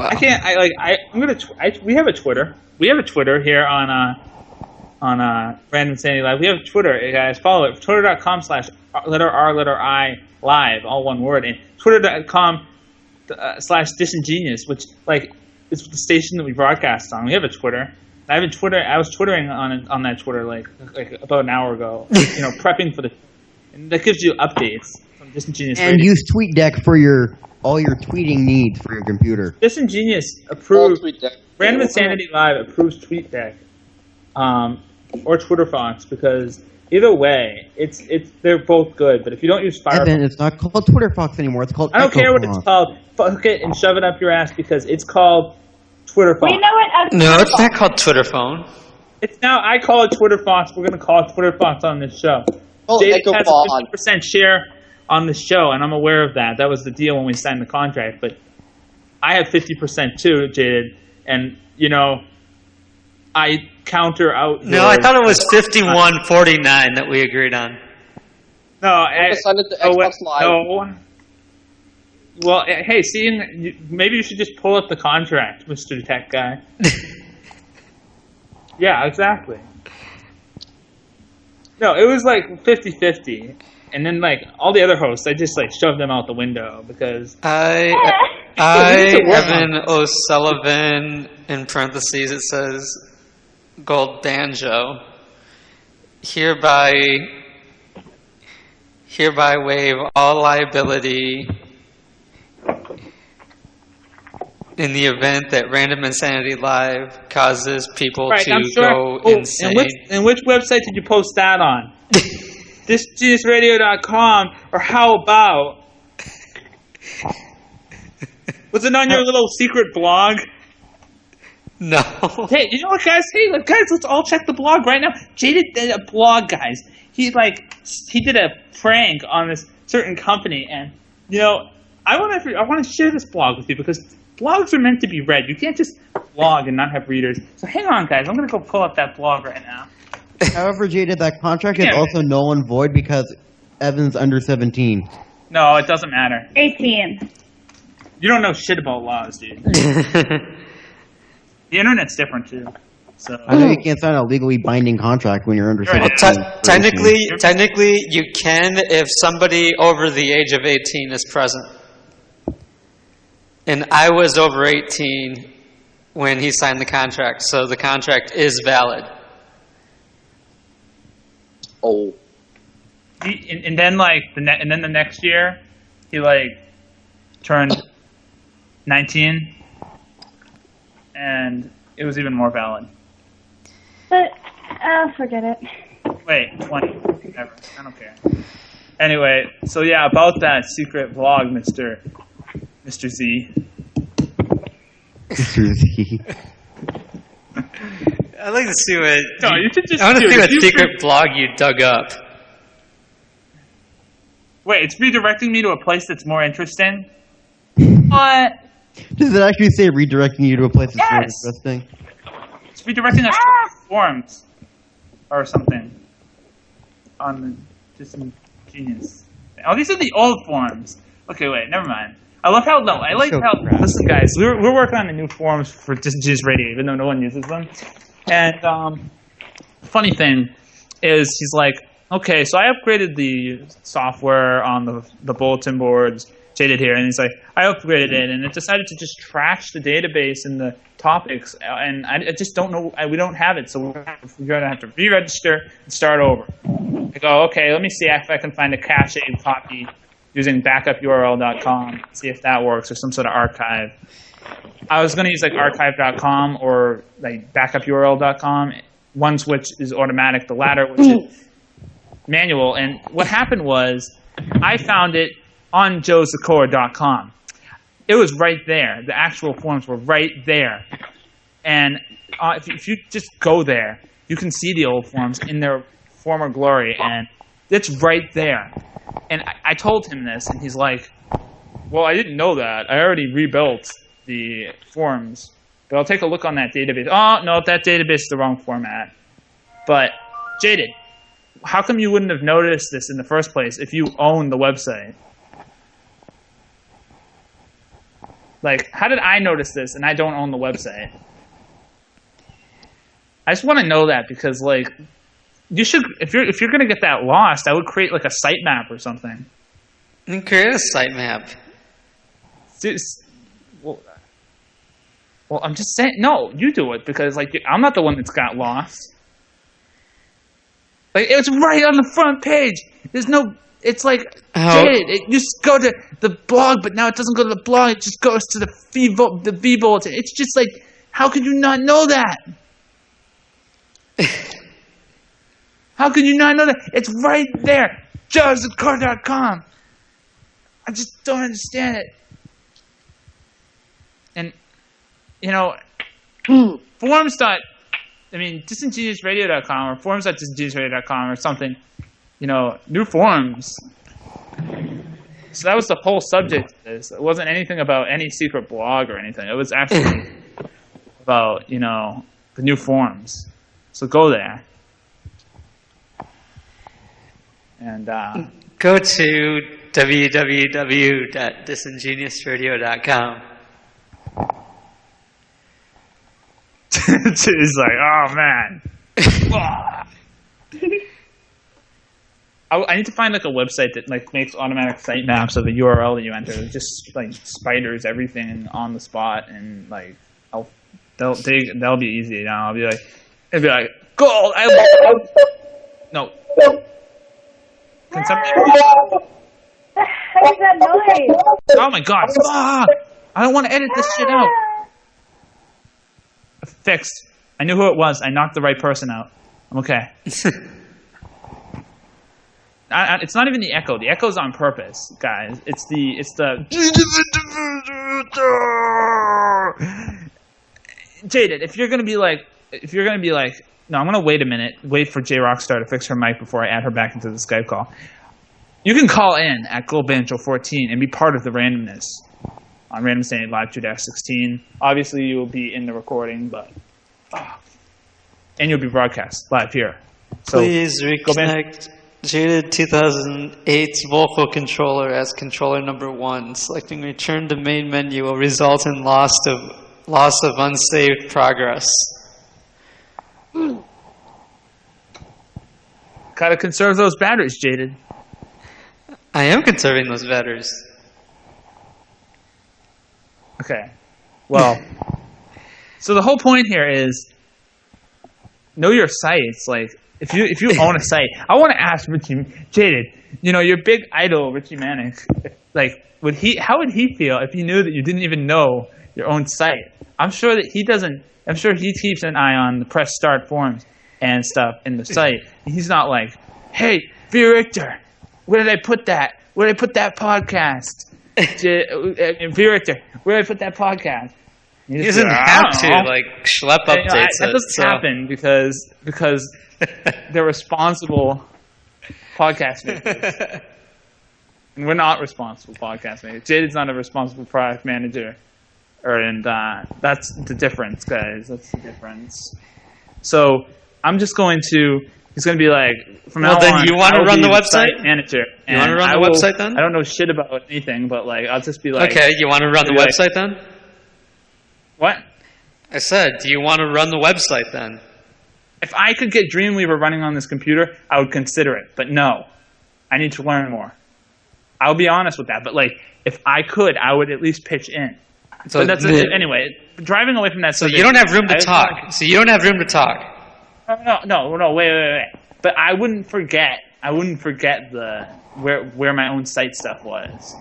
Wow. I can't. We have a Twitter. We have a Twitter here on Random Sanity Live. We have Twitter, guys. Follow it. Twitter.com/letter live, all one word, and Twitter.com/disingenuous, which is the station that we broadcast on. We have a Twitter. I was twittering on that Twitter like about an hour ago. Prepping for and that gives you updates from Disingenuous. And Radio. use TweetDeck for all your tweeting needs for your computer. Disingenuous approved. Random Insanity Live approves TweetDeck, or Twitter Fox, because either way, they're both good. But if you don't use Firefox, Evan, it's not called Twitter Fox anymore. It's called. I don't care what it's called. Fuck it and shove it up your ass because it's called Twitter Fox. We know it as No, it's not called Twitter phone. It's now. I call it Twitter Fox. We're gonna call it Twitter Fox on this show. Jade has a 50% share on the show, and I'm aware of that. That was the deal when we signed the contract. But I have 50% too, Jaded, and I counter out. No, I thought it was 51-49 that we agreed on. No, I decided to Xbox Live. No. Well, hey, maybe you should just pull up the contract, Mr. Tech Guy. Yeah, exactly. No, it was like 50-50. And then, all the other hosts, I just, shoved them out the window because... Evan O'Sullivan, in parentheses, it says, Gold Banjo, hereby waive all liability in the event that Random Insanity Live causes people to go insane. And which website did you post that on? ThisGeniusRadio.com, or how about... Was it on your little secret blog? No. Hey, you know what, guys? Hey, guys, let's all check the blog right now. Jaded did a blog, guys. He did a prank on this certain company, and I want to share this blog with you because blogs are meant to be read. You can't just blog and not have readers. So hang on, guys. I'm gonna go pull up that blog right now. However, Jaded, that contract is also null and void because Evan's under 17. No, it doesn't matter. 18. You don't know shit about laws, dude. The internet's different too. So I know you can't sign a legally binding contract when you're under 17. Technically, you can if somebody over the age of 18 is present. And I was over 18 when he signed the contract, so the contract is valid. Oh. And then the next year, he turned 19, and it was even more valid. But forget it. Wait, 20. Whatever. I don't care. Anyway, so yeah, about that secret blog, Mr. Z. Mr. Z. I'd like to see what... No, you should just... I want to see what secret blog you dug up. Wait, it's redirecting me to a place that's more interesting? What? Does it actually say redirecting you to a place that's more interesting? It's redirecting us to forums or something on the Disingenuous. Oh, these are the old forums. Okay, wait, never mind. I love how listen, guys, we're working on the new forums for Disingenuous Radio, even though no one uses them. And funny thing is, he's like, okay, so I upgraded the software on the bulletin boards. Jaded here, and he's like, I upgraded it, and it decided to just trash the database and the topics, and I just don't know, we don't have it, so we're going to have to re-register and start over. I go, okay, let me see if I can find a cache copy using backupurl.com, see if that works, or some sort of archive. I was going to use archive.com or backupurl.com, one which is automatic, the latter which is manual, and what happened was, I found it on joezakora.com. It was right there. The actual forms were right there. And if you just go there, you can see the old forms in their former glory, and it's right there. And I told him this, and he's like, well, I didn't know that. I already rebuilt the forms, but I'll take a look on that database. Oh, no, that database is the wrong format. But, Jaded, how come you wouldn't have noticed this in the first place if you own the website? Like, how did I notice this and I don't own the website? I just want to know that because, like, you should, if you're gonna get that lost, I would create like a sitemap or something. And create a sitemap. Well, I'm just saying, no, you do it because, like, I'm not the one that's got lost. Like, it's right on the front page. There's no. It's like, Jade, it used to go to the blog, but now it doesn't go to the blog. It just goes to the V bulletin. It's just like, how could you not know that? How could you not know that? It's right there. JobsAtCar.com. I just don't understand it. And, you know, disingeniusradio.com or forums.disingeniusradio.com or something. You know, new forums. So that was the whole subject of this. It wasn't anything about any secret blog or anything. It was actually about, you know, the new forums. So go there. And go to www.disingeniusradio.com. It's like, oh man. I need to find like a website that like makes automatic sitemaps of the URL that you enter. It just like spiders everything on the spot, and like that'll be easy. You know, I'll be like, it'll be like gold. No. Can somebody? What is that noise? Oh my god! Fuck! I don't want to edit this shit out. Fixed. I knew who it was. I knocked the right person out. I'm okay. It's not even the echo. The echo's on purpose, guys. It's the. Jaded, if you're gonna be like, no, I'm gonna wait a minute. Wait for J Rockstar to fix her mic before I add her back into the Skype call. You can call in at GoldBanjo14 and be part of the randomness on Random Sanity Live 2-16. Obviously, you will be in the recording, but and you'll be broadcast live here. So, please reconnect Jaded 2008's vocal controller as controller number 1. Selecting return to main menu will result in loss of unsaved progress. Gotta conserve those batteries, Jaded. I am conserving those batteries. Okay. Well, so the whole point here is know your sites. Like, if you own a site, I want to ask Richie Jaded. You know, your big idol, Richie Manic. Like, how would he feel if he knew that you didn't even know your own site? I'm sure that he doesn't. I'm sure he keeps an eye on the press start forums and stuff in the site. He's not like, hey, V. Richter, where did I put that? Where did I put that podcast? V. Richter, where did I put that podcast? He doesn't have to like schlep updates. That doesn't happen because they're responsible podcast makers. And we're not responsible podcast makers. Jaded's not a responsible product manager. And that's the difference, guys. That's the difference. So I'm just going to. He's going to be like, from now on. Well, then you want to run the website? Manager. You want to run the website then? I don't know shit about anything, but like I'll just be like. Okay, you want to run the website then? What? I said, do you want to run the website then? If I could get Dreamweaver running on this computer, I would consider it. But no, I need to learn more. I'll be honest with that. But like, if I could, I would at least pitch in. So that's anyway. Driving away from that. So you don't have room to talk. So you don't have room to talk. No. Wait. But I wouldn't forget. The where my own site stuff was.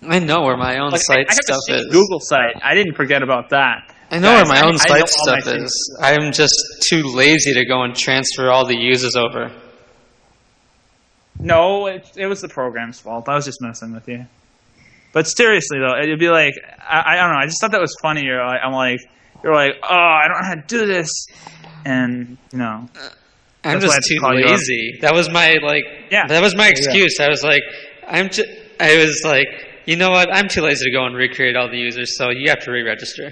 I know where my own site stuff is. Google site. I didn't forget about that. I know where my own site stuff is. I'm just too lazy to go and transfer all the users over. No, it was the program's fault. I was just messing with you. But seriously though, it'd be like I don't know. I just thought that was funny. You're like, oh, I don't know how to do this, and you know. I'm just too lazy. That was my That was my excuse. Yeah. I was like, you know what? I'm too lazy to go and recreate all the users, so you have to re-register.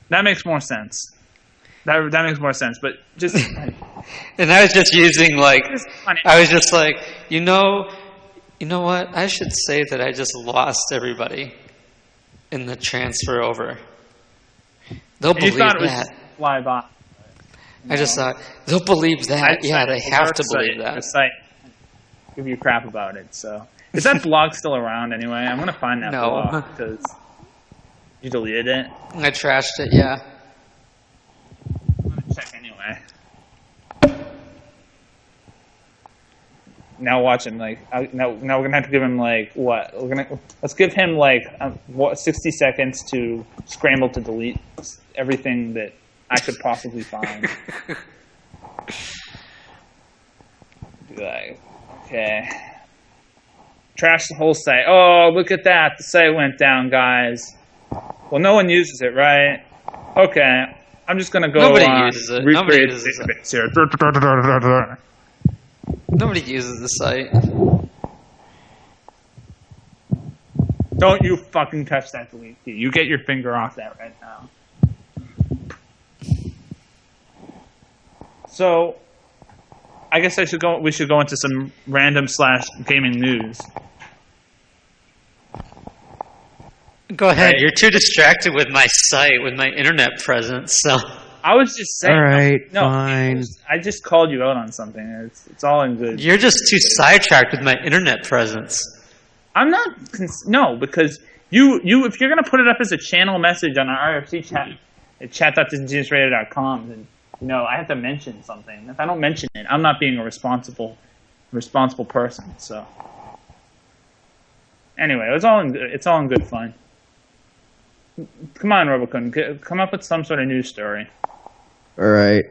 That makes more sense. That makes more sense. But just and I was just using I was just like, you know, You know what? I should say that I just lost everybody in the transfer over. They'll You believe thought it was that. fly by. I just thought they'll believe that. Yeah, they have to believe that. The site give you crap about it. So is that blog still around anyway? I'm gonna find that blog because you deleted it. I trashed it. Yeah. I'm gonna check anyway. Now watch him. Like now we're gonna have to give him like what? Let's give him like 60 seconds to scramble to delete everything that I could possibly find. Be like, okay, trash the whole site. Oh, look at that! The site went down, guys. Well, no one uses it, right? Okay, I'm just gonna go. Nobody uses it. Nobody uses it. Here. Nobody uses the site. Don't you fucking touch that delete key. You get your finger off that right now. So, I guess we should go into some random / gaming news. Go ahead. Right. You're too distracted with my site, with my internet presence. So I was just saying. All right, no, fine. I just called you out on something. It's all in good. you're just too sidetracked with my internet presence. I'm not. No, because you if you're gonna put it up as a channel message on our IRC chat at chat.disingeniusradio.com, then I have to mention something. If I don't mention it, I'm not being a responsible person. So anyway, it's all in good fun. Come on, Robocon, come up with some sort of news story. All right.